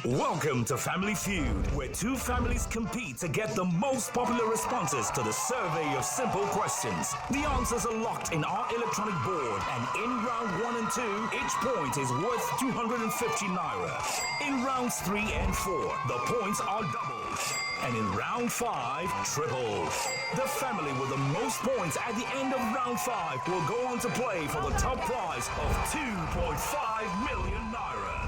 Welcome to Family Feud, where two families compete to get the most popular responses to the survey of simple questions. The answers are locked in our electronic board, and in round 1 and 2, each point is worth 250 naira. In rounds 3 and 4, the points are doubled. And in round 5, tripled. The family with the most points at the end of round 5 will go on to play for the top prize of 2.5 million naira.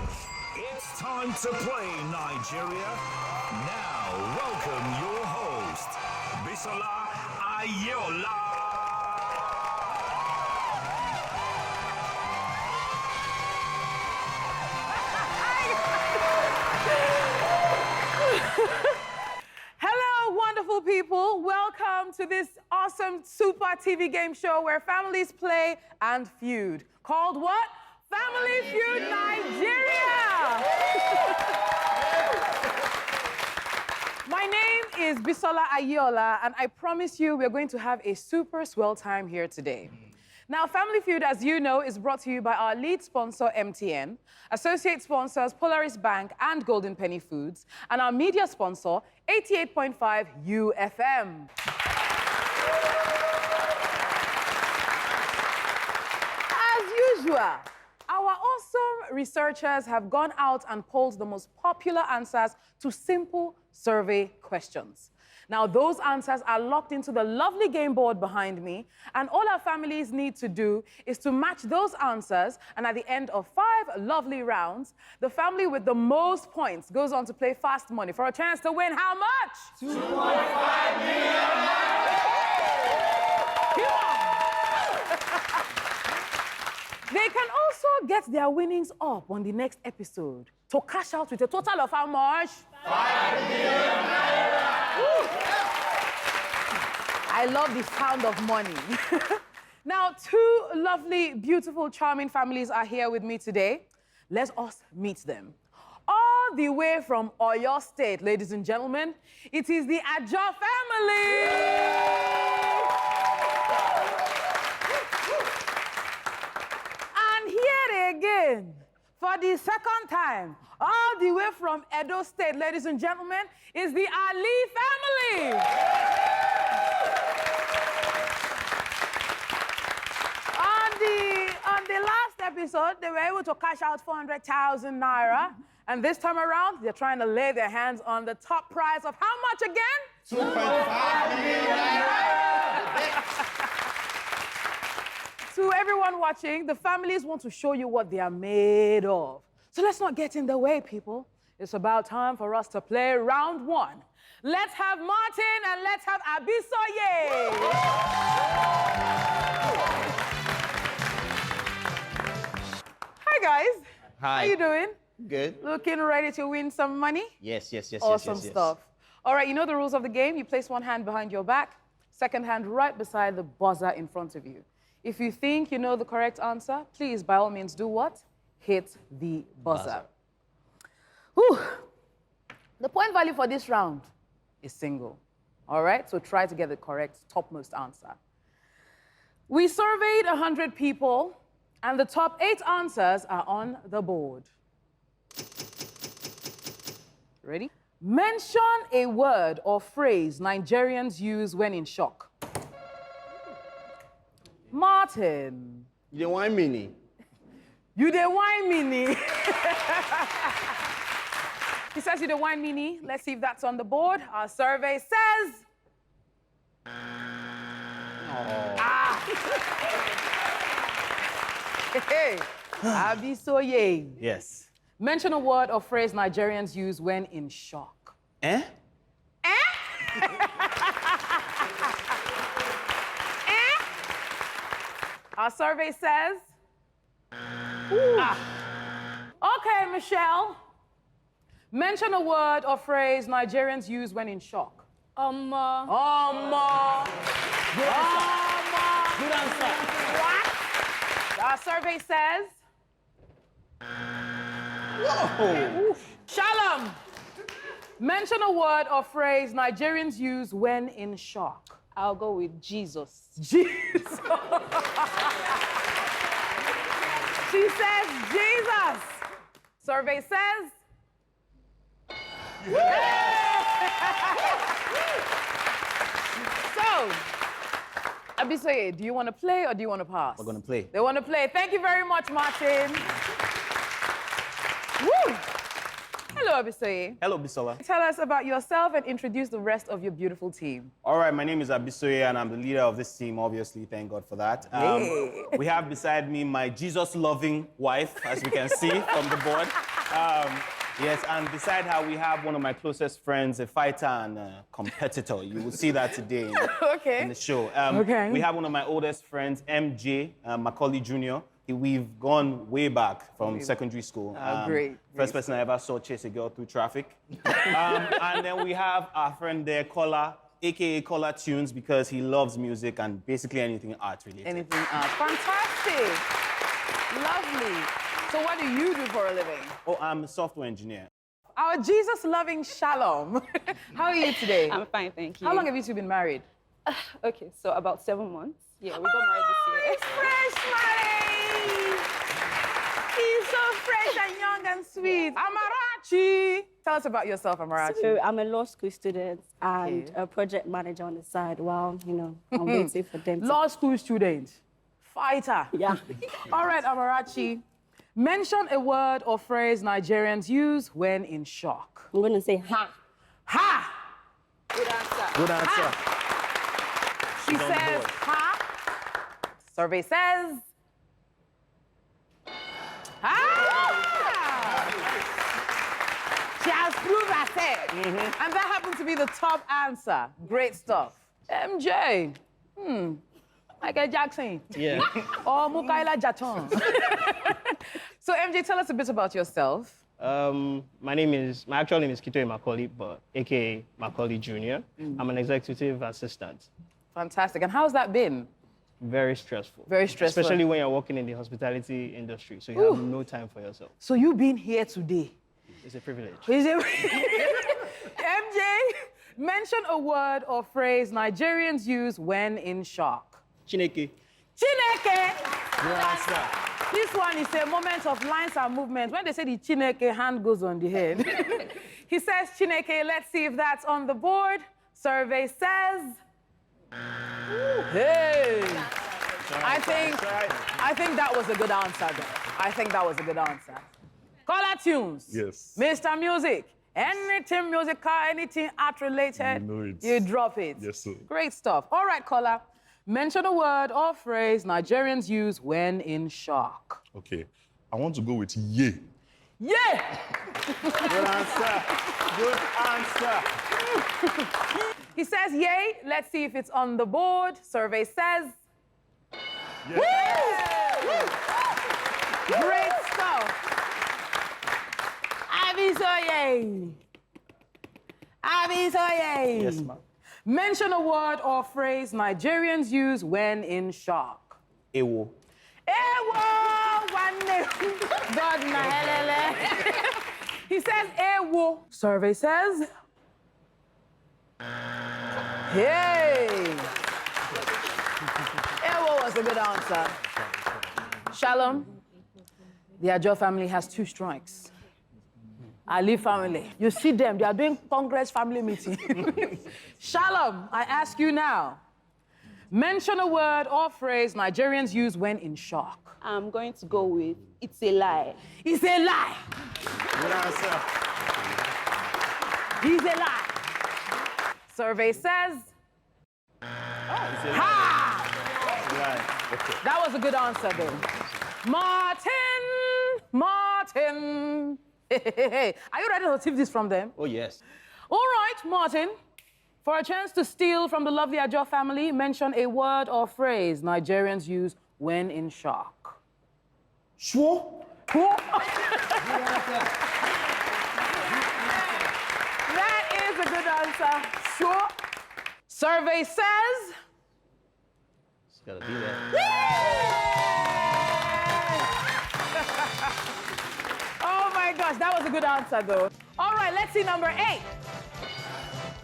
It's time to play, Nigeria. Now, welcome your host, Bisola Aiyeola. Hello, wonderful people. Welcome to this awesome super TV game show where families play and feud. Called what? Family Feud Nigeria! My name is Bisola Aiyeola, and I promise you we're going to have a super swell time here today. Now, Family Feud, as you know, is brought to you by our lead sponsor, MTN, associate sponsors, Polaris Bank and Golden Penny Foods, and our media sponsor, 88.5 UFM. As usual, our awesome researchers have gone out and polled the most popular answers to simple survey questions. Now, those answers are locked into the lovely game board behind me, and all our families need to do is to match those answers, and at the end of 5 lovely rounds, the family with the most points goes on to play Fast Money for a chance to win how much? 2.5 million! They can also get their winnings up on the next episode to cash out with a total of how much? 5 million naira! I love the sound of money. Now, 2 lovely, beautiful, charming families are here with me today. Let us meet them. All the way from Oyo State, ladies and gentlemen, it is the Ajo family. Again, for the second time, all the way from Edo State, ladies and gentlemen, is the Ali family. On the last episode, they were able to cash out 400,000 naira, and this time around, they're trying to lay their hands on the top prize of how much again? 2.5 million naira! To everyone watching, the families want to show you what they are made of. So let's not get in the way, people. It's about time for us to play round 1. Let's have Martin and let's have Bisola. Hi, guys. Hi. How you doing? Good. Looking ready to win some money? Yes. Awesome stuff. All right, you know the rules of the game. You place one hand behind your back, second hand right beside the buzzer in front of you. If you think you know the correct answer, please, by all means, do what? Hit the buzzer. Whew. The point value for this round is single. All right? So try to get the correct topmost answer. We surveyed 100 people, and the top 8 answers are on the board. Ready? Mention a word or phrase Nigerians use when in shock. Martin. You don't want mini? You the wine mini. He says you the wine mini. Let's see if that's on the board. Our survey says... Hey, Bisola. Yes. Mention a word or phrase Nigerians use when in shock. Eh? Our survey says... Okay, Michelle. Mention a word or phrase Nigerians use when in shock. Good answer. What? Our survey says... Whoa. Shalom. Mention a word or phrase Nigerians use when in shock. I'll go with Jesus. Jesus. She says Jesus. Survey says Bisola, do you want to play or do you want to pass? We're gonna play. They want to play. Thank you very much, Martin. Woo! Hello, Bisola. Hello, Bisola. Tell us about yourself and introduce the rest of your beautiful team. All right, my name is Bisola, and I'm the leader of this team, obviously. Thank God for that. Yay. We have beside me my Jesus-loving wife, as we can see from the board. Yes, and beside her, we have one of my closest friends, a fighter and a competitor. You will see that today Okay. in the show. Okay. We have one of my oldest friends, MJ, Macaulay Jr. We've gone way back from secondary school. Great. First person I ever saw chase a girl through traffic. And then we have our friend there, Kola, a.k.a. Kola Tunes, because he loves music and basically anything art-related. Anything else. Fantastic. Lovely. So what do you do for a living? Oh, I'm a software engineer. Our Jesus-loving Shalom. How are you today? I'm fine, thank you. How long have you two been married? Okay, so about 7 months. Yeah, we got married this year. He's fresh, Marty. He's so fresh and young and sweet. Amarachi. Tell us about yourself, Amarachi. So I'm a law school student and Okay. a project manager on the side while, I'm waiting for them to... Law school student. Fighter. Yeah. All right, Amarachi. Mention a word or phrase Nigerians use when in shock. I'm going to say ha. Ha! Good answer. Good answer. She She's on says board. ha. Survey says ha. She has proved herself. And that happened to be the top answer. Great stuff. MJ. Michael Jackson. Yeah. Or Mukaila Jaton. So MJ, tell us a bit about yourself. My actual name is Kitoe Macaulay, but AKA Macaulay Jr. I'm an executive assistant. Fantastic. And how's that been? Very stressful. Very stressful. Especially when you're working in the hospitality industry, so you have no time for yourself. So you being here today. It's a privilege. Is it? MJ, mention a word or phrase Nigerians use when in shock. Chineke. Chineke. Good answer. This one is a moment of lines and movement. When they say the Chineke, hand goes on the head. He says Chineke. Let's see if that's on the board. Survey says. Hey. I think that was a good answer, though. I think that was a good answer. Caller Tunes. Yes. Mr. Music. Anything musical, anything art related, You know it. you drop it. Yes, sir. Great stuff. All right, caller. Mention a word or phrase Nigerians use when in shock. Okay. I want to go with ye. Yeah! Good answer. Good answer. He says yay. Let's see if it's on the board. Survey says. Yeah. Woo! Great stuff. Abisoye. Abisoye. Yes, ma'am. Mention a word or phrase Nigerians use when in shock. Ewo. Ewo, one God na helele. He says ewo. Survey says. Hey. Ewo was a good answer. Shalom. The Ajo family has 2 strikes. Ali family. You see them, they are doing Congress family meeting. Shalom, I ask you now. Mention a word or phrase Nigerians use when in shock. I'm going to go with it's a lie. It's a lie. Good answer. He's a lie. Survey says. Ha! Right. That was a good answer, though. Martin. Are you ready to receive this from them? Oh, yes. All right, Martin. For a chance to steal from the lovely Ajo family, mention a word or phrase Nigerians use when in shock. Sure. That is a good answer. Sure. Survey says. It's gotta be there. Oh my gosh, that was a good answer, though. All right, let's see number 8.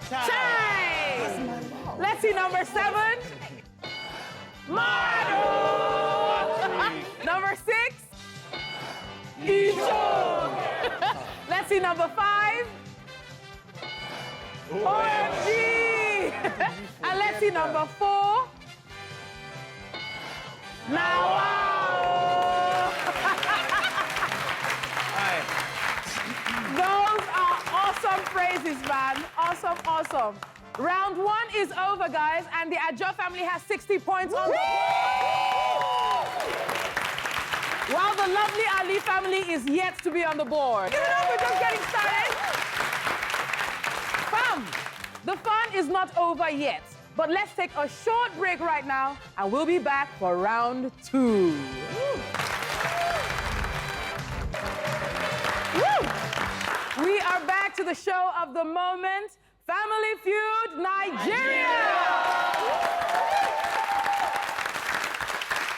Time! Let's see number 7. Madu! Number 6. Icho! Let's see number 5. OMG! And let's see number 4. Now, those are awesome phrases, man. Awesome, awesome. Round 1 is over, guys, and the Aiyeola family has 60 points on the board. While the lovely Ali family is yet to be on the board. Give it up, we're just getting started. Fam, the fun is not over yet, but let's take a short break right now, and we'll be back for round 2. Woo! We are back to the show of the moment, Family Feud Nigeria!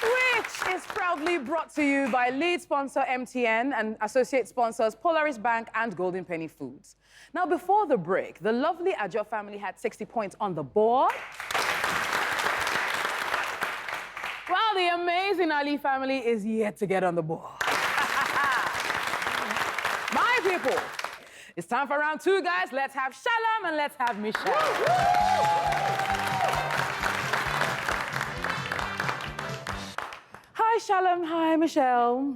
Which is proudly brought to you by lead sponsor MTN and associate sponsors Polaris Bank and Golden Penny Foods. Now, before the break, the lovely Aiyeola family had 60 points on the board, while the amazing Ali family is yet to get on the board. My people, it's time for round 2, guys. Let's have Shalom and let's have Michelle. Hi, Shalom. Hi, Michelle.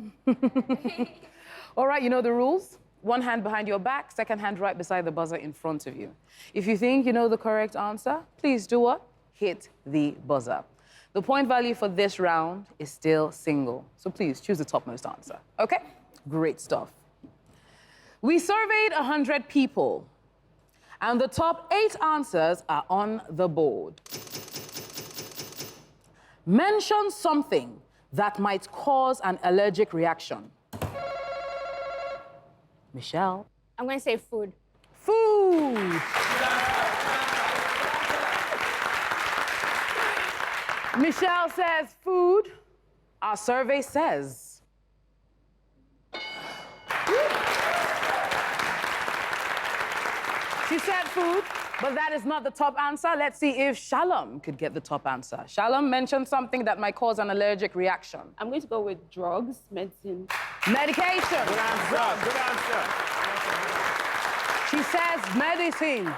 All right, you know the rules. One hand behind your back, second hand right beside the buzzer in front of you. If you think you know the correct answer, please do what? Hit the buzzer. The point value for this round is still single, so please choose the topmost answer. Okay? Great stuff. We surveyed 100 people, and the top 8 answers are on the board. Mention something that might cause an allergic reaction. Michelle. I'm going to say food. Food. Michelle says food. Our survey says. She said food, but that is not the top answer. Let's see if Shalom could get the top answer. Shalom mentioned something that might cause an allergic reaction. I'm going to go with drugs, medicine. Medication. Good answer. Good answer. She says medicine.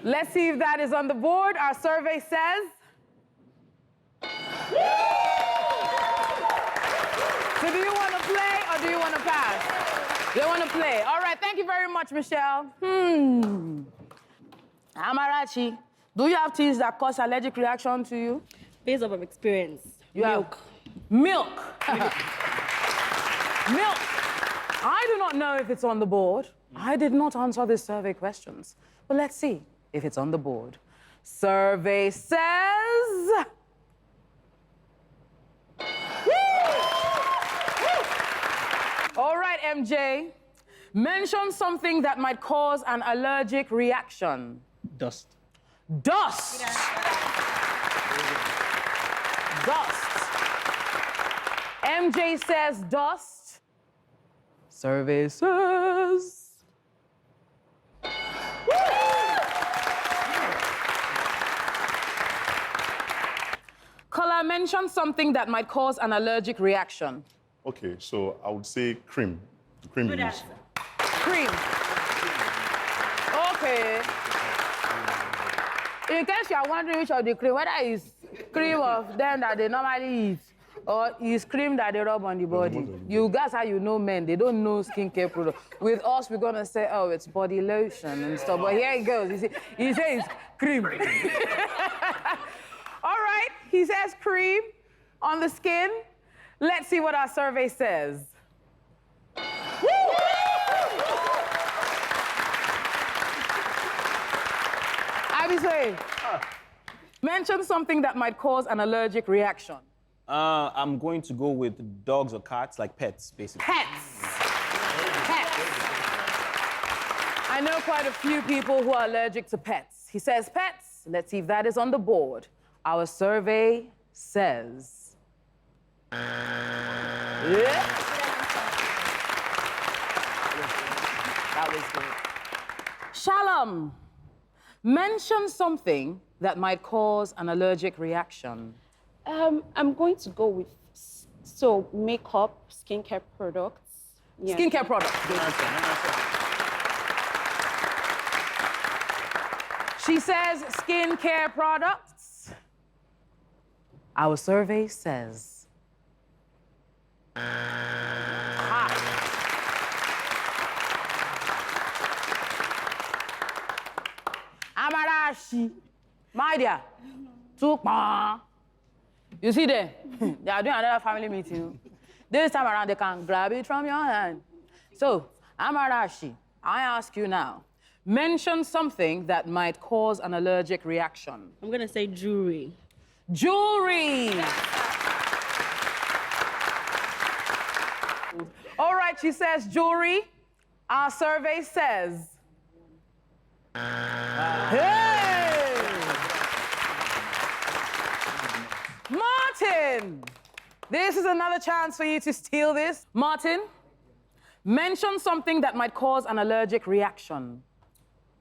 Let's see if that is on the board. Our survey says. So do you want to play or do you want to pass? You want to play. All right, thank you very much, Michelle. Amarachi, do you have things that cause allergic reaction to you? Based off of experience. Milk. Milk. Milk. I do not know if it's on the board. I did not answer this survey questions. But let's see if it's on the board. Survey says... All right, MJ. Mention something that might cause an allergic reaction. Dust. Dust. Dust. MJ says dust. Survey says... Caller, mention something that might cause an allergic reaction. Okay, so I would say cream. The cream you use. Cream. Okay. In case you are wondering which of the cream, whether it's cream of them that they normally eat or is cream that they rub on the body. You guys, how you know men, they don't know skincare products. With us, we're gonna say, oh, it's body lotion and stuff. But here it goes. He says cream. All right, he says cream on the skin. Let's see what our survey says. Abiswe, mention something that might cause an allergic reaction. I'm going to go with dogs or cats, like pets, basically. Pets. Pets. I know quite a few people who are allergic to pets. He says pets. Let's see if that is on the board. Our survey says... Yeah. That was good. Shalom, mention something that might cause an allergic reaction. I'm going to go with makeup, skincare products. Yeah. Skincare products. She says skincare products. Our survey says... Amarashi, my dear, you see there? They are doing another family meeting. This time around, they can grab it from your hand. So, Amarashi, I ask you now, mention something that might cause an allergic reaction. I'm gonna say jewelry. Jewelry! All right, she says jewelry. Our survey says... Hey! Martin! This is another chance for you to steal this. Martin, mention something that might cause an allergic reaction.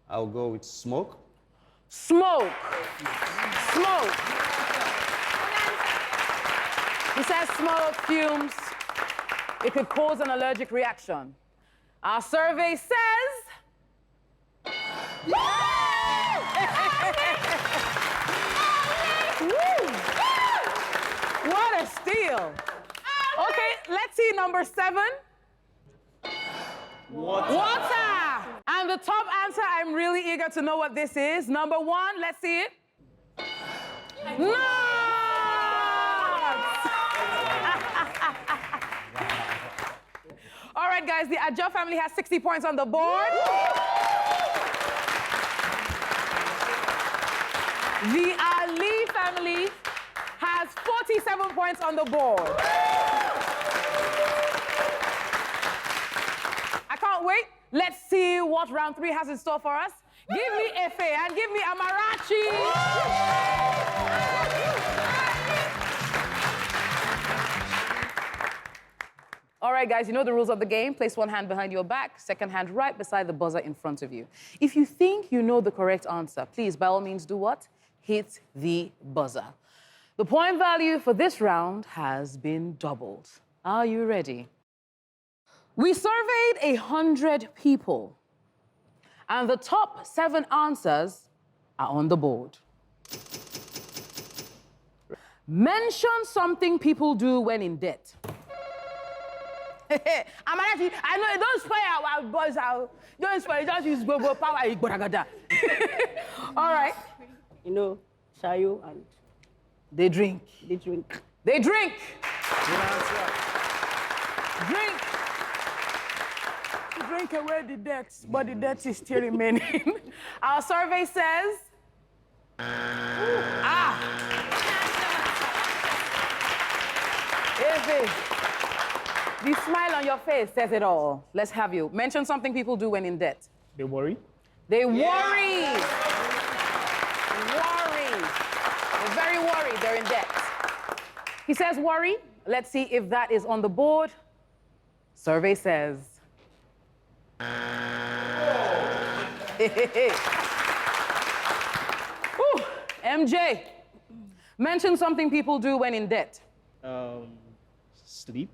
I'll go with smoke. Smoke. Smoke. He says smoke, fumes. It could cause an allergic reaction. Our survey says... What a steal. Okay, let's see number 7. Water. And the top answer, I'm really eager to know what this is. Number 1, let's see it. Nuts! All right, guys, the Ajo family has 60 points on the board. The Ali family has 47 points on the board. I can't wait. Let's see what round 3 has in store for us. Give me Efe and give me Amarachi. All right, guys, you know the rules of the game. Place one hand behind your back, second hand right beside the buzzer in front of you. If you think you know the correct answer, please, by all means, do what? Hit the buzzer. The point value for this round has been doubled. Are you ready? We surveyed 100 people, and the top 7 answers are on the board. Mention something people do when in debt. Amarachi, I know, don't spoil our boys out. Don't spoil, just use Bobo power. All right. You know, shayo and They drink. they drink. They drink. Drink. To drink away the debt, but the debt is still remaining. Our survey says... Efe, the smile on your face says it all. Let's have you. Mention something people do when in debt. They worry. They worry. Worry. They're very worried. They're in debt. He says worry. Let's see if that is on the board. Survey says... Whew. MJ, mention something people do when in debt. Sleep.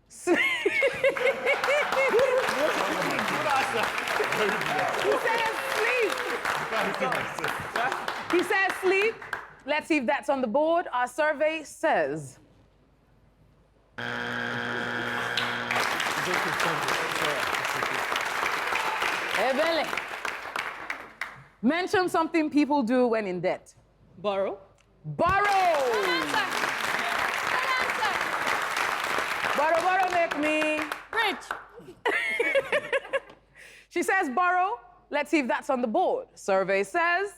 He says sleep. He says sleep. Let's see if that's on the board. Our survey says... Ebele. Mention something people do when in debt. Borrow. Borrow. Borrow, borrow, make me rich. She says borrow. Let's see if that's on the board. Survey says...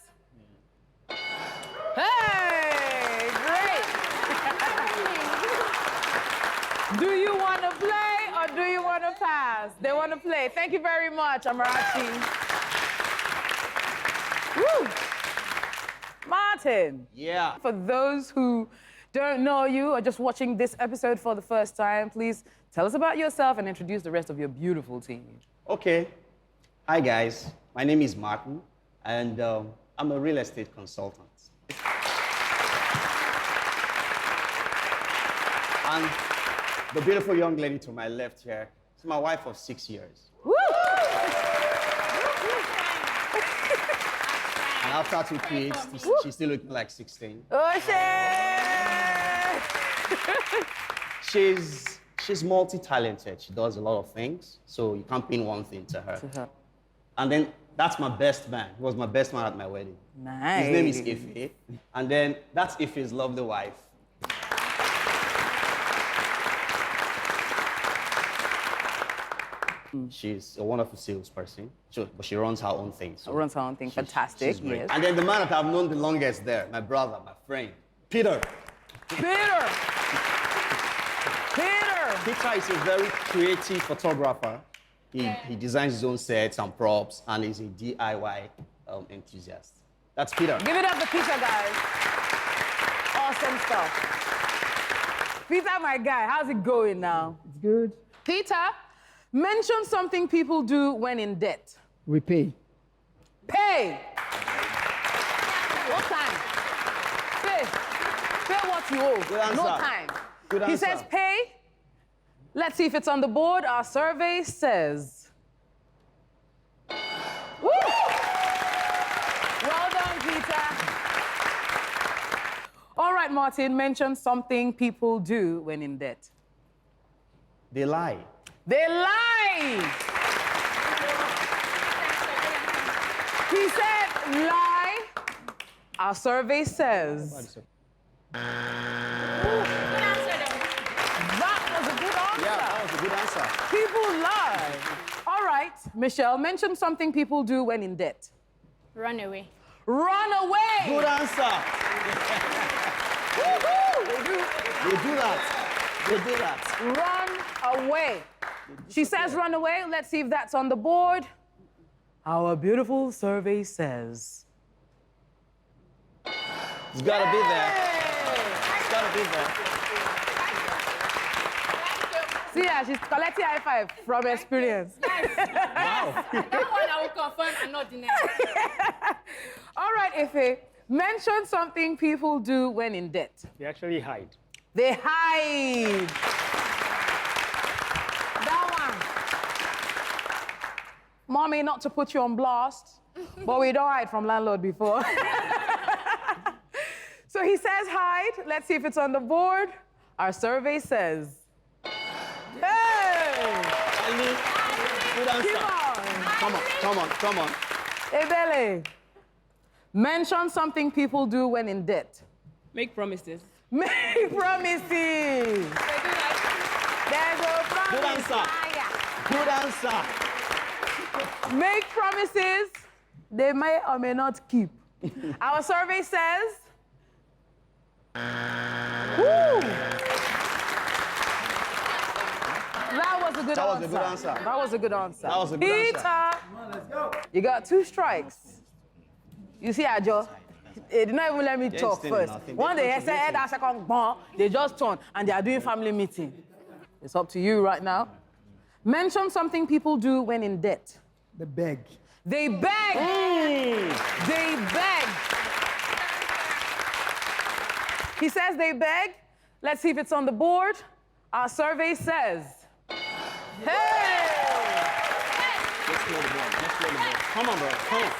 Hey, great. Do you want to play or do you want to pass? They want to play. Thank you very much, Amarachi. Woo. Martin. Yeah. For those who don't know you or just watching this episode for the first time, please tell us about yourself and introduce the rest of your beautiful team. Okay. Hi, guys. My name is Martin, and I'm a real estate consultant. And the beautiful young lady to my left here is my wife of 6 years. Woo! And after 2 kids, she's still looking like 16. Oh, shit! She's multi-talented. She does a lot of things, so you can't pin one thing to her. And then that's my best man. He was my best man at my wedding. Nice. His name is Ife. And then that's Ife's lovely wife. She's a wonderful salesperson, but she runs her own thing. So runs her own thing. Fantastic. she's great. Yes. And then the man that I've known the longest there, my brother, my friend, Peter. Peter. Peter is a very creative photographer. He designs his own sets and props, and he's a DIY enthusiast. That's Peter. Give it up to Peter, guys. Awesome stuff. Peter, my guy, how's it going now? It's good. Peter, mention something people do when in debt. We pay. Pay. What time? Pay. Pay what you owe. Good answer. No time. Good He answer. says pay. Let's see if it's on the board. Our survey says. Woo! Well done, Peter. All right, Martin, mention something people do when in debt. They lie. They lie. He said lie. Our survey says. That was a good answer. Yeah, that was a good answer. People lie. All right, Michelle, mention something people do when in debt. Run away. Run away. Good answer. Woo-hoo. They do that. They do that. Run away. She says run away. Let's see if that's on the board. Our beautiful survey says. It's gotta be there. It's gotta be there. See her, she's collecting high five from experience. Wow. That one I will confirm and not deny. All right, Ife, mention something people do when in debt. They actually hide. They hide. That one. Mommy, not to put you on blast, but we don't hide from landlord before. So he says hide. Let's see if it's on the board. Our survey says. Hey! Good answer. Keep on. Come on. Ebele. Mention something people do when in debt. Make promises. Make promises. There's a promise. Good answer. Good answer. Make promises they may or may not keep. Our survey says. Woo! That was a good answer. That was a good answer. That was a good Peter, answer. you got 2 strikes. You see, Ajo, they did not even let me talk still first. nothing. One day, said that second ball, they just turn and they are doing family meeting. It's up to you right now. Mention something people do when in debt. They beg. They beg. They beg. He says they beg. Let's see if it's on the board. Our survey says. Hey! Let's play the ball. Come on, bro. Come on.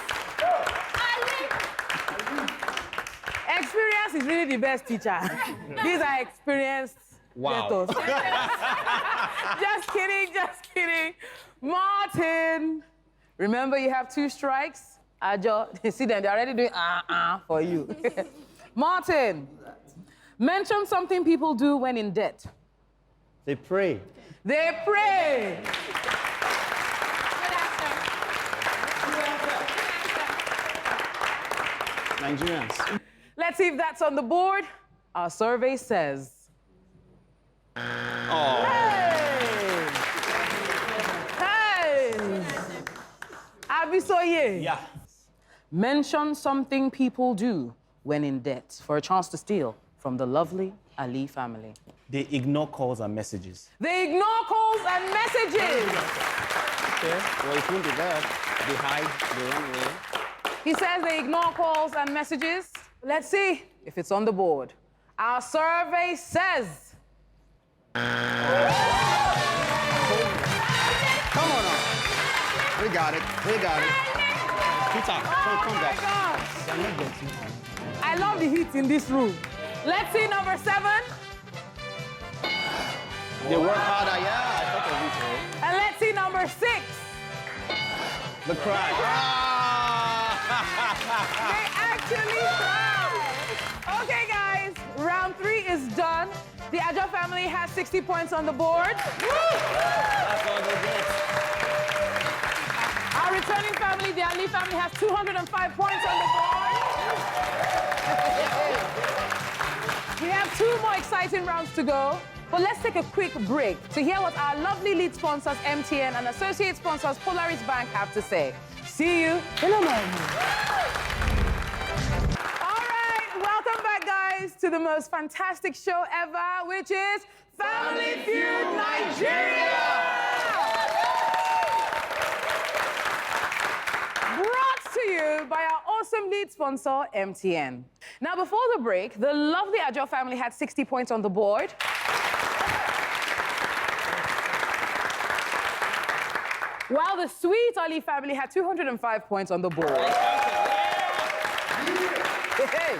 Experience is really the best teacher. These are experienced Wow. ghettos. Just kidding. Martin, remember you have 2 strikes. Ajo, you see them, they're already doing for you. Martin, mention something people do when in debt. They pray. They pray. Nigerians. Let's see if that's on the board. Our survey says. Oh. Hey! Bisola. Yeah. Mention something people do when in debt for a chance to steal from the lovely Ali family. They ignore calls and messages. They ignore calls and messages. Okay. Well, it won't be that. They hide, they run away. He says they ignore calls and messages. Let's see if it's on the board. Our survey says. Come on now. We got it. Peter, come back. Gosh. I love the heat in this room. Let's see number 7. They work harder, yeah. I thought of it, And let's see number 6. The cry. They actually cry. Okay, guys, round 3 is done. The Aiyeola family has 60 points on the board. That's all they get. Our returning family, the Ali family, has 205 points on the board. We have 2 more exciting rounds to go. But let's take a quick break to hear what our lovely lead sponsors, MTN, and associate sponsors, Polaris Bank, have to say. See you in a moment. All right, welcome back, guys, to the most fantastic show ever, which is Family Feud Nigeria! Brought to you by our awesome lead sponsor, MTN. Now, before the break, the lovely Aiyeola family had 60 points on the board. While the sweet Ali family had 205 points on the board. Hey.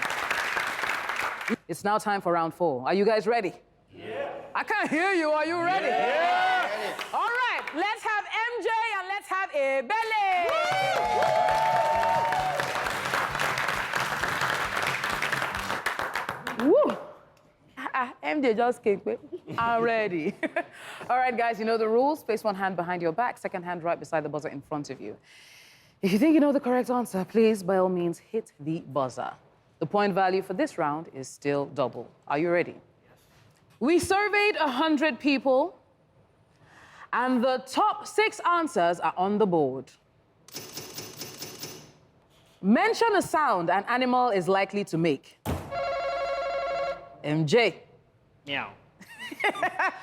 It's now time for round 4. Are you guys ready? Yeah. I can't hear you. Are you ready? Yeah. All right. Let's have MJ and let's have Ebele. Woo. MJ just came. I'm ready. All right, guys, you know the rules. Place one hand behind your back, second hand right beside the buzzer in front of you. If you think you know the correct answer, please, by all means, hit the buzzer. The point value for this round is still double. Are you ready? Yes. We surveyed 100 people, and the top 6 answers are on the board. Mention a sound an animal is likely to make. MJ. Meow.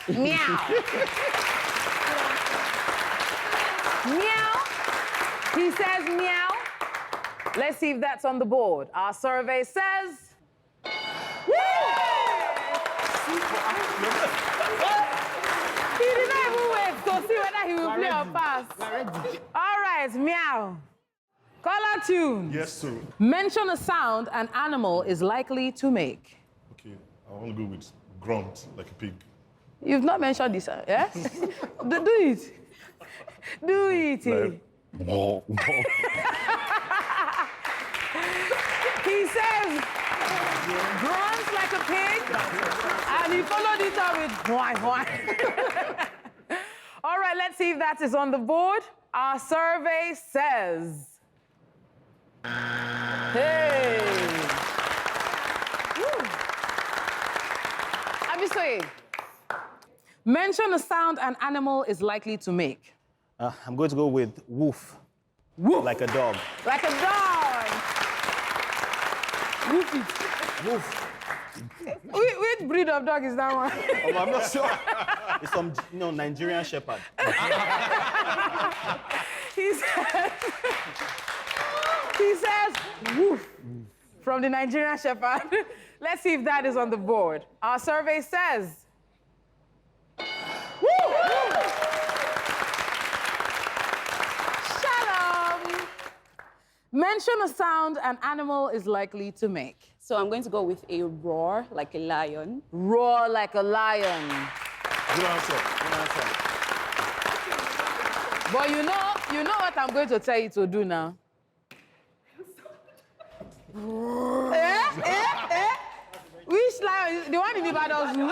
Meow. Meow. He says meow. Let's see if that's on the board. Our survey says... Woo! He did not even wait to see whether he will play or pass. All right, meow. Color tune. Yes, sir. Mention a sound an animal is likely to make. Okay, I want to go with grunt, like a pig. You've not mentioned this, yeah? Do it. Do it. Like, He says, grunts like a pig, and he followed it up with why. All right, let's see if that is on the board. Our survey says... Hey. Bisola, mention a sound an animal is likely to make. I'm going to go with woof. Woof. Like a dog. Like a dog. Woof it. Woof. Which breed of dog is that one? Oh, I'm not sure. It's some, Nigerian shepherd. He says, woof, from the Nigerian shepherd. Let's see if that is on the board. Our survey says... Shalom. Mention a sound an animal is likely to make. So I'm going to go with a roar like a lion. Roar like a lion. good answer. Good answer. But you know what I'm going to tell you to do now? Which lion? The one in the Ibadan zoo?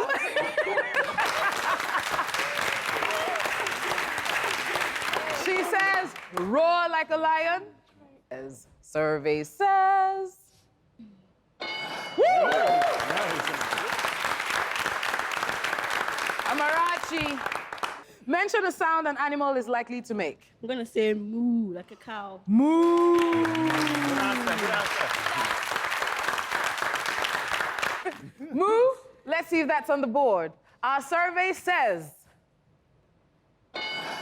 She says, roar like a lion. As survey says. Amarachi. Mention a sound an animal is likely to make. I'm going to say moo, like a cow. Moo. Good answer. Good answer. Moo. Let's see if that's on the board. Our survey says.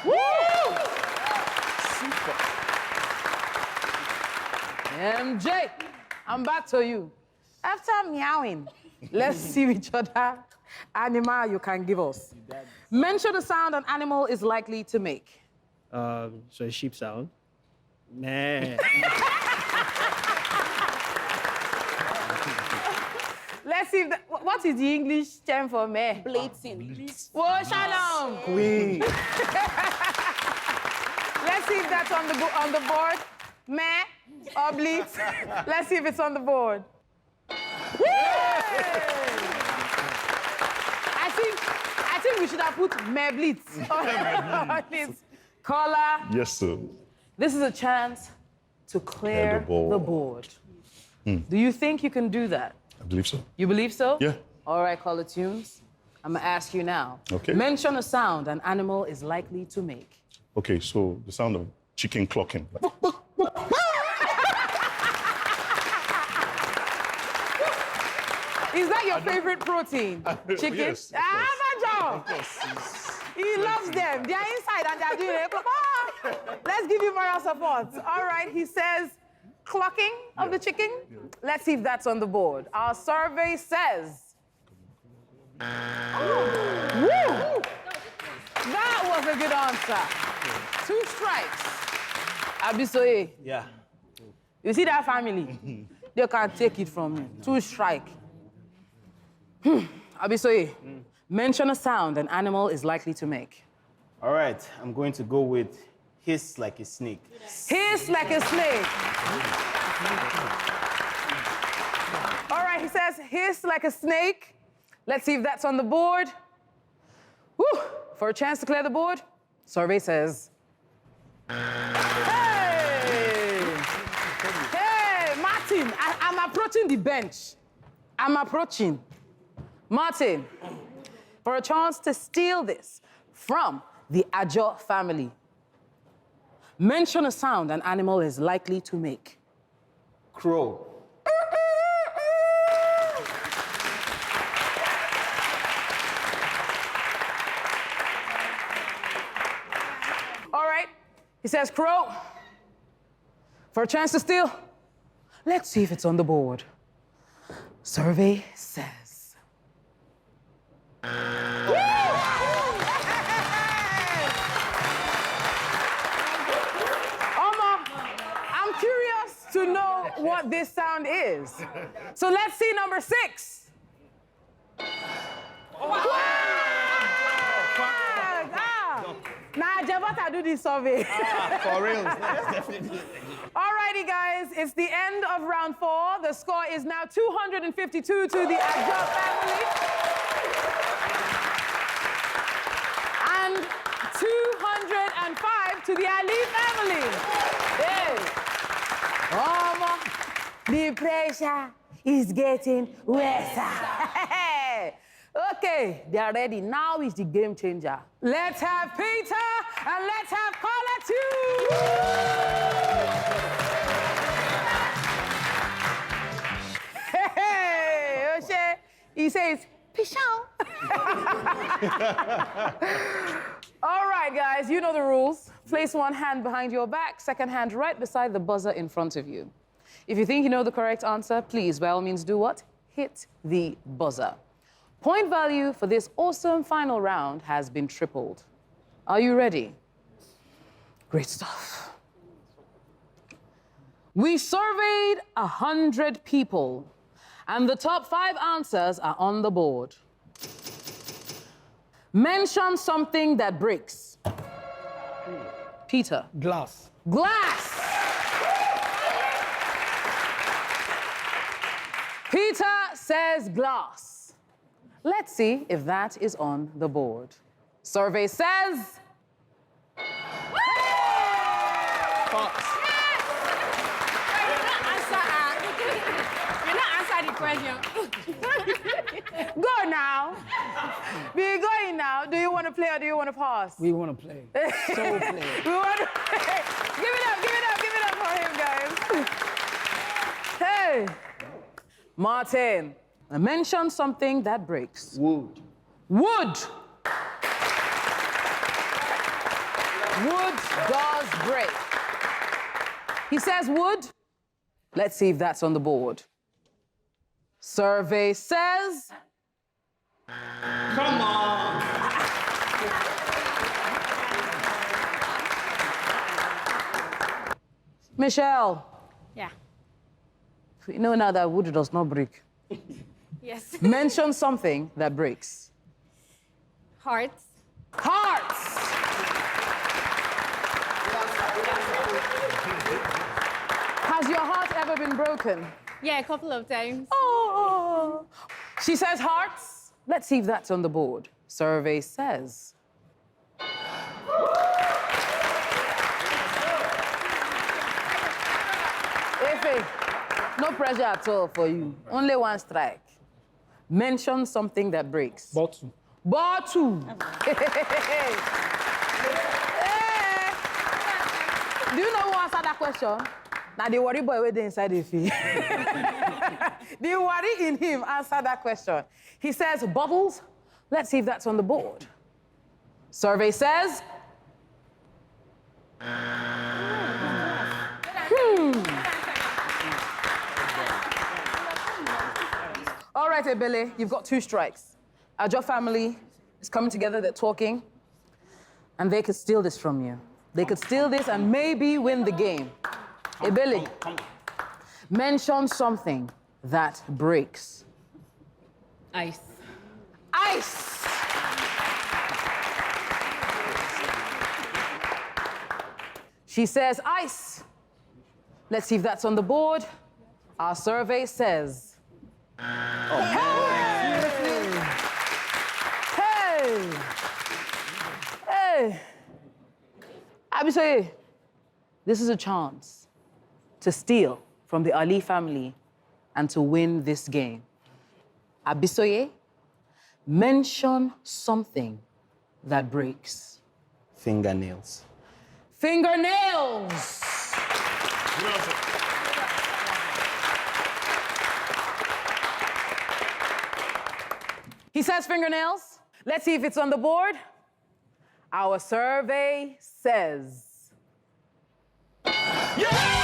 Woo! Super. MJ, I'm back to you. After meowing, let's see which other animal you can give us. Mention a sound an animal is likely to make. So a sheep sound. Meh. Let's see if what what is the English term for me? Blatant. Whoa, Shalom. Queen. Let's see if that's on the board. Meh or blitz. Let's see if it's on the board. I think we should have put meh blitz on this. Caller, Yes, sir. this is a chance to clear the board. Do you think you can do that? I believe so. You believe so? Yeah. All right, caller tunes. I'm gonna ask you now. Okay. Mention a sound an animal is likely to make. Okay, so the sound of chicken clucking. Is that your favorite protein? Chicken? Yes, of Ah, my He loves them. They're inside and they're doing it. Let's give you moral support. All right, he says clucking of the chicken. Let's see if that's on the board. Our survey says. Woo! That was a good answer. 2 strikes. Bisola. Yeah. You see that family? They can't take it from you. 2 strikes. Bisola, mention a sound an animal is likely to make. All right, I'm going to go with hiss like a snake. Hiss like a snake. All right, he says hiss like a snake. Let's see if that's on the board. Woo! For a chance to clear the board, survey says. Hey! Hey, Martin, I'm approaching the bench. I'm approaching. Martin, for a chance to steal this from the Aiyeola family, mention a sound an animal is likely to make. Crow. All right, he says crow. For a chance to steal, let's see if it's on the board. Survey says. I'm curious to know what this sound is. So let's see number 6. Nah, Jabata do this survey. For real. Definitely. Alrighty, guys, it's the end of round 4. The score is now 252 to the Aiyeola family. And 205 to the Ali family. Hey. The pressure is getting worse. Okay, they are ready. Now is the game changer. Let's have Peter and let's have caller 2. Hey, Oshe. He says, peace out. All right, guys, you know the rules. Place one hand behind your back, second hand right beside the buzzer in front of you. If you think you know the correct answer, please, by all means, do what? Hit the buzzer. Point value for this awesome final round has been tripled. Are you ready? Great stuff. We surveyed 100 people, and the top 5 answers are on the board. Mention something that breaks. Peter. Glass. Glass. Peter says glass. Let's see if that is on the board. Survey says. You not answer the question. Go now. We're going now. Do you want to play or do you want to pass? We want to play. So play. We want to play. Give it up for him, guys. Hey. Martin, mention something that breaks. Wood. Wood. Wood does break. He says wood. Let's see if that's on the board. Survey says. Come on. Michelle. Yeah. You know now that wood does not break. Yes. Mention something that breaks. Hearts. Hearts! Has your heart ever been broken? Yeah, a couple of times. Oh! She says hearts. Let's see if that's on the board. Survey says. Efe, no pressure at all for you. Only one strike. Mention something that breaks. Bottle. Bottle. Hey. Do you know who answered that question? Now the worry boy waiting inside the field. The worry in him answered that question. He says bottles. Let's see if that's on the board. Survey says. All right, Ebele, you've got 2 strikes. Your family is coming together, they're talking, and they could steal this from you. They could steal this and maybe win the game. Ebele, mention something that breaks. Ice. Ice! She says ice. Let's see if that's on the board. Our survey says. Hey! Hey! Hey! Bisola, this is a chance to steal from the Ali family and to win this game. Bisola, mention something that breaks. Fingernails. Fingernails! He says fingernails. Let's see if it's on the board. Our survey says. Yes!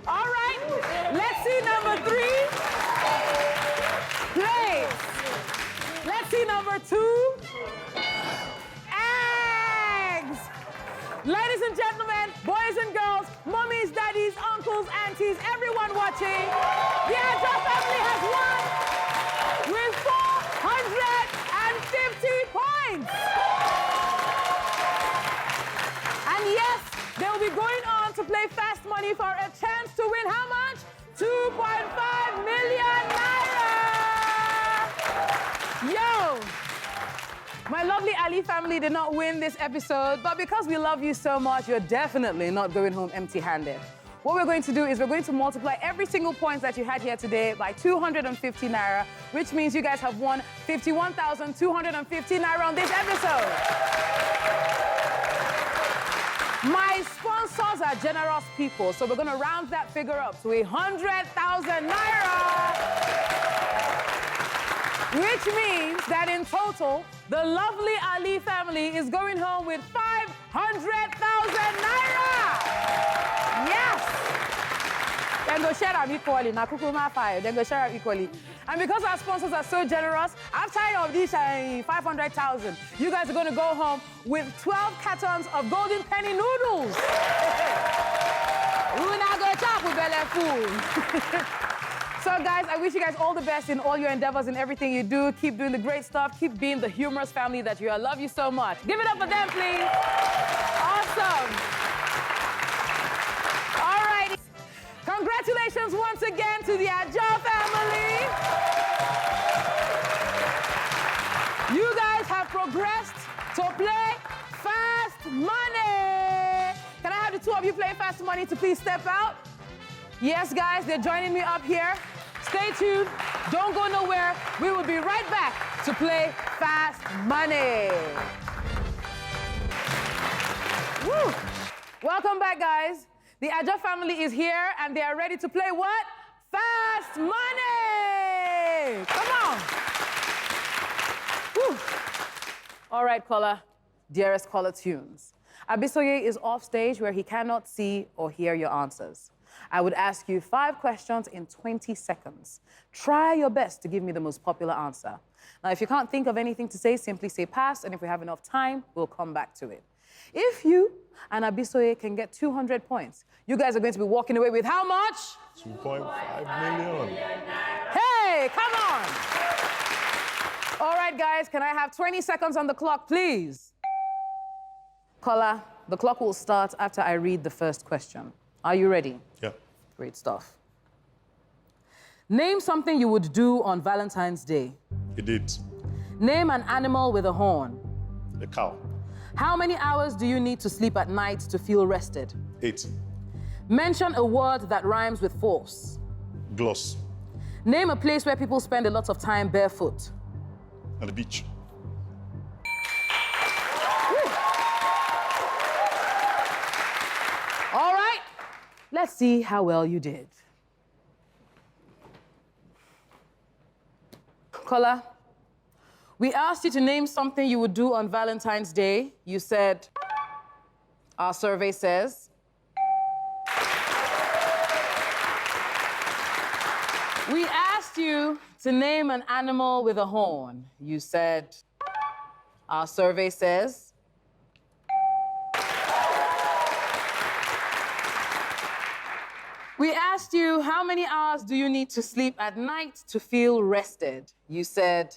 All right, let's see number 3. Place. Let's see number 2. Eggs. Ladies and gentlemen, boys and girls, mummies, daddies, uncles, aunties, everyone watching, the Aiyeola family has won with 450 points. And yes, they will be going on to play Fast Money for a chance to win how much? 2.5 million naira. Yo! My lovely Ali family did not win this episode, but because we love you so much, you're definitely not going home empty-handed. What we're going to do is we're going to multiply every single point that you had here today by 250 naira, which means you guys have won 51,250 naira on this episode. My sponsors are generous people, so we're going to round that figure up to 100,000 naira. Which means that in total, the lovely Ali family is going home with 500,000 naira. Yes! Then go share them equally. Now, Kukuma 5. Then go share them equally. And because our sponsors are so generous, after of this 500,000, you guys are going to go home with 12 cartons of golden penny noodles. We're not going to chop with belly food. So, guys, I wish you guys all the best in all your endeavors and everything you do. Keep doing the great stuff. Keep being the humorous family that you are. I love you so much. Give it up for them, please. Awesome. All righty. Congratulations once again to the Aiyeola family. You guys have progressed to play Fast Money. Can I have the 2 of you play Fast Money to please step out? Yes, guys, they're joining me up here. Stay tuned. Don't go nowhere. We will be right back to play Fast Money. Woo. Welcome back, guys. The Aiyeola family is here, and they are ready to play what? Fast Money! Come on. Woo. All right, caller. Dearest caller tunes. Bisola is off stage where he cannot see or hear your answers. I would ask you 5 questions in 20 seconds. Try your best to give me the most popular answer. Now, if you can't think of anything to say, simply say pass, and if we have enough time, we'll come back to it. If you and Bisola can get 200 points, you guys are going to be walking away with how much? 2.5 million. Hey, come on. All right, guys, can I have 20 seconds on the clock, please? Kola, the clock will start after I read the first question. Are you ready? Yeah. Great stuff. Name something you would do on Valentine's Day. A date. Name an animal with a horn. A cow. How many hours do you need to sleep at night to feel rested? 8. Mention a word that rhymes with force. Gloss. Name a place where people spend a lot of time barefoot. At the beach. All right, let's see how well you did. Kola, we asked you to name something you would do on Valentine's Day. You said, our survey says. We asked you to name an animal with a horn. You said, our survey says. We asked you, how many hours do you need to sleep at night to feel rested? You said,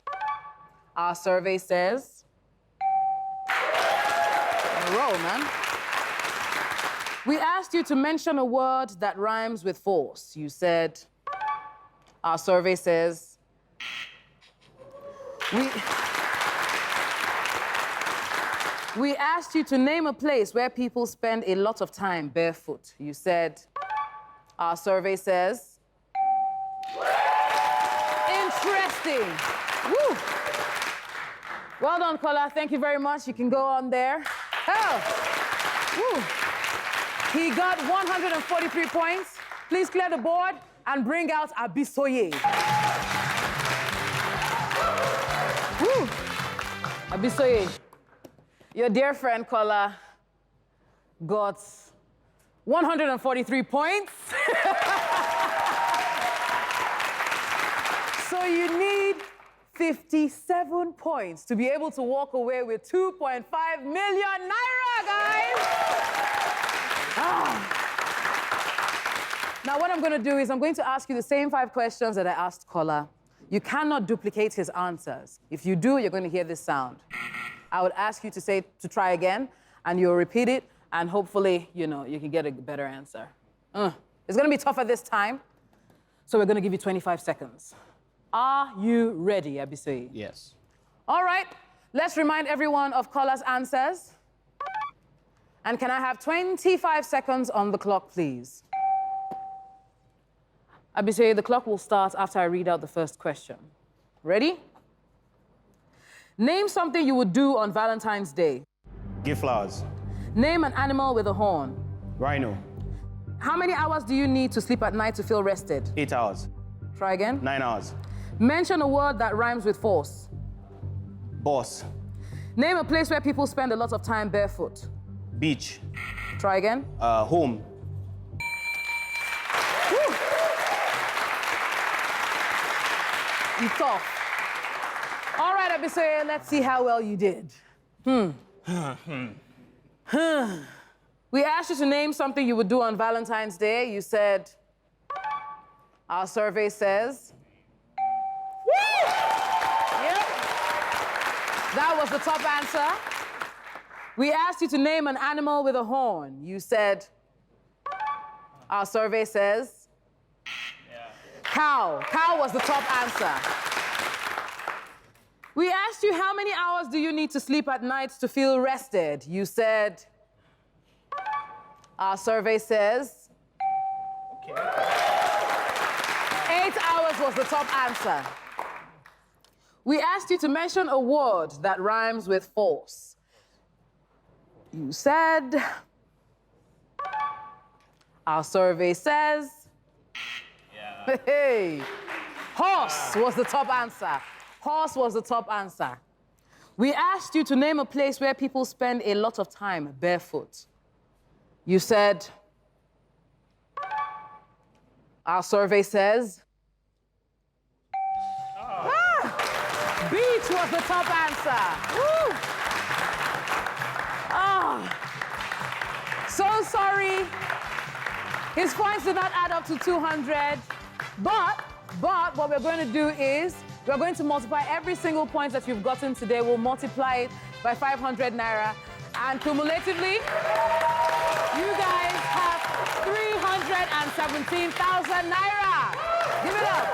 our survey says. In a row, man. We asked you to mention a word that rhymes with force. You said, our survey says. We asked you to name a place where people spend a lot of time barefoot. You said, our survey says. Interesting. Woo. Well done, Kola. Thank you very much. You can go on there. Oh. Woo. He got 143 points. Please clear the board and bring out Bisola. Woo. Bisola, your dear friend Kola got 143 points. So you need 57 points to be able to walk away with 2.5 million naira, guys. Now, what I'm going to do is I'm going to ask you the same 5 questions that I asked Kola. You cannot duplicate his answers. If you do, you're going to hear this sound. I would ask you to try again, and you'll repeat it, and hopefully, you can get a better answer. It's going to be tougher this time, so we're going to give you 25 seconds. Are you ready, Bisola? Yes. All right, let's remind everyone of Kola's answers. And can I have 25 seconds on the clock, please? Bisola, the clock will start after I read out the first question. Ready? Name something you would do on Valentine's Day. Give flowers. Name an animal with a horn. Rhino. How many hours do you need to sleep at night to feel rested? 8 hours. Try again. 9 hours. Mention a word that rhymes with force. Boss. Name a place where people spend a lot of time barefoot. Beach. Try again. Home. Woo. You tough. All right, Bisola, let's see how well you did. We asked you to name something you would do on Valentine's Day. You said, our survey says. Woo! Yep. That was the top answer. We asked you to name an animal with a horn. You said, our survey says. Cow. Cow was the top answer. We asked you, how many hours do you need to sleep at night to feel rested? You said, our survey says. Okay. 8 hours was the top answer. We asked you to mention a word that rhymes with force. You said. Our survey says. Yeah. Hey. Horse was the top answer. Horse was the top answer. We asked you to name a place where people spend a lot of time barefoot. You said. Our survey says. Beach was the top answer. Woo. Oh. So sorry. His points did not add up to 200. But what we're going to do is we're going to multiply every single point that you've gotten today. We'll multiply it by 500 naira. And cumulatively, you guys have 317,000 naira. Give it up.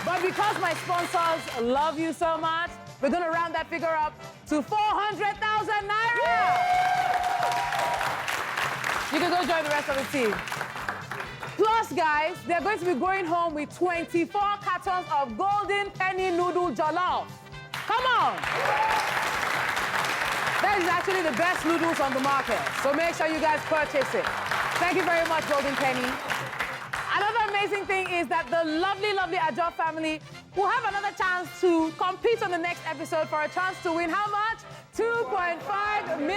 But because my sponsors love you so much, we're going to round that figure up to 400,000 naira. You can go join the rest of the team. Plus, guys, they're going to be going home with 24 cartons of golden penny noodle jollof. Come on. That is actually the best noodles on the market. So make sure you guys purchase it. Thank you very much, Golden Penny. Another amazing thing is that the lovely, lovely Ajo family will have another chance to compete on the next episode for a chance to win how much? 2.5 million.